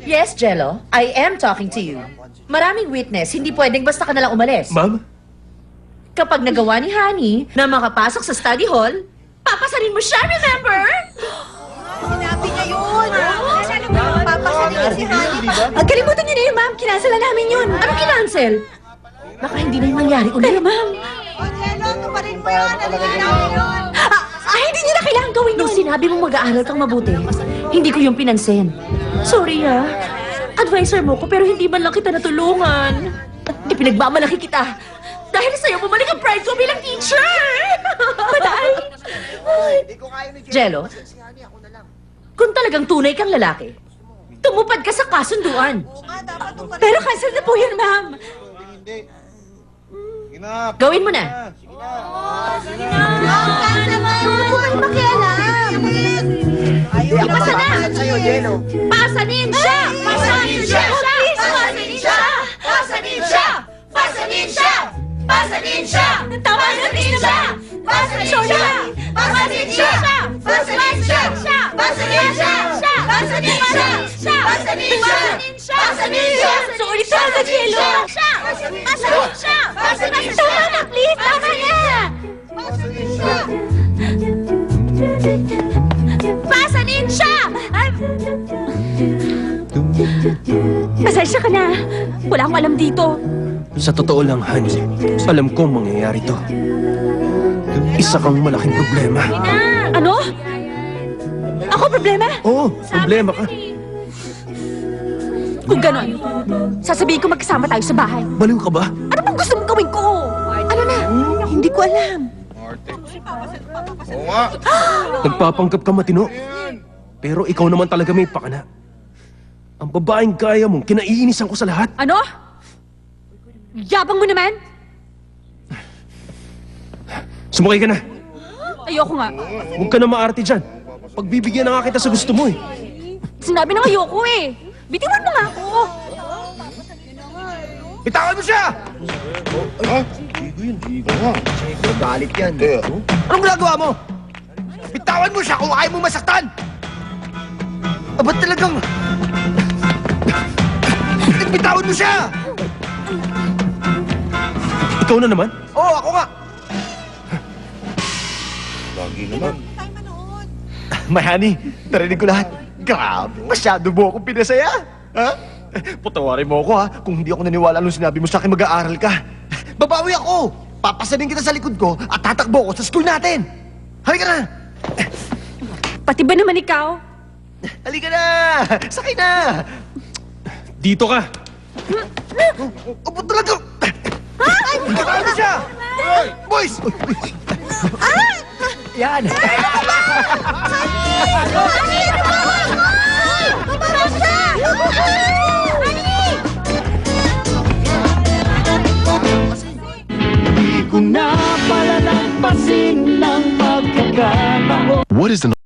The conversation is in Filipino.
Yes, Jello. I am talking to you. Maraming witness, hindi pwedeng basta ka nalang umalis. Ma'am? Kapag nagawa ni Honey na makapasok sa study hall, papasarin mo siya, remember? Sinabi niya yun. Papasanin niya si Honey. Kalimutan niyo na yun, ma'am. Kinansela namin yun. Ano kinansel? Baka hindi na yung mangyari ulit. Pero, ma'am. O, Jello, tuparin mo yun. Ano namin yun? Hindi niyo na kailangan gawin yun. Nung sinabi mong mag-aaral kang mabuti, hindi ko yung pinansin. Sorry, advisor mo ko pero hindi man lang kita natulungan. Ipinagmamalaki kita. Dahil sa'yo, bumalik ang pride ko bilang teacher! Patay! Jello, kung talagang tunay kang lalaki, tumupad ka sa kasunduan. Pero cancel na po yan, ma'am. Gawin mo na. Cancel mo yun. Huwag makialam. Ipasa na! Sa'yo, Jello. Pasanin siya! Pasanin siya! Pasanin siya! Pasanin siya! Pasanin siya! Pasanin siya! Tama na siya! Pasanin siya! Pasanin siya! Pasanin siya! Pasanin siya! Pasanin siya! Pasanin siya! Pasanin siya! Sorry talaga, Jello! Pasanin siya! Pasanin siya! Tama na, please! Tama na! Pasanin siya! Pasanin siya! Pasensya ka na. Wala akong alam dito. Sa totoo lang, Hans, alam kong mangyayari to. Isa kang malaking problema. Ano? Ako problema? Oo, problema ka. Kung ganon, sasabihin ko magkasama tayo sa bahay. Baliw ka ba? Ano bang gusto mong gawin ko? Ano na? Hindi ko alam. Oo nga. Nagpapanggap ka matino. Pero ikaw naman talaga may pakana. Ang babaeng kaya mong kinaiinisan ko sa lahat. Ano? Yabang mo naman? Sumakay ka na. Ayoko nga. Huwag ka na maarte dyan. Pagbibigyan na nga kita sa gusto mo eh. Sinabi na ayoko eh. Bitiwan mo nga ako. Bitawan mo siya! Ha? Hindi ko nga. Galit yan. Anong ginagawa mo? Bitawan mo siya kung ayaw mo masaktan! Ba't talagang... Bitawan mo siya! Ikaw na naman? Oo, ako nga! Lagi naman. Mayani, narinig ko lahat. Grabe, masyado mo akong pinasaya. Ha? Patawarin mo ako ha, kung hindi ako naniwala nung sinabi mo sa akin mag-aaral ka. Babawi ako! Papasanin kita sa likod ko at tatakbo ako sa school natin! Halika na! Pati ba naman ikaw? Halika na! Sakay na! Dito ka! Opo talaga! Ay! Bitawan mo siya! Boys! Yan! Di ko na palalampasin ng pagkakataon. What is the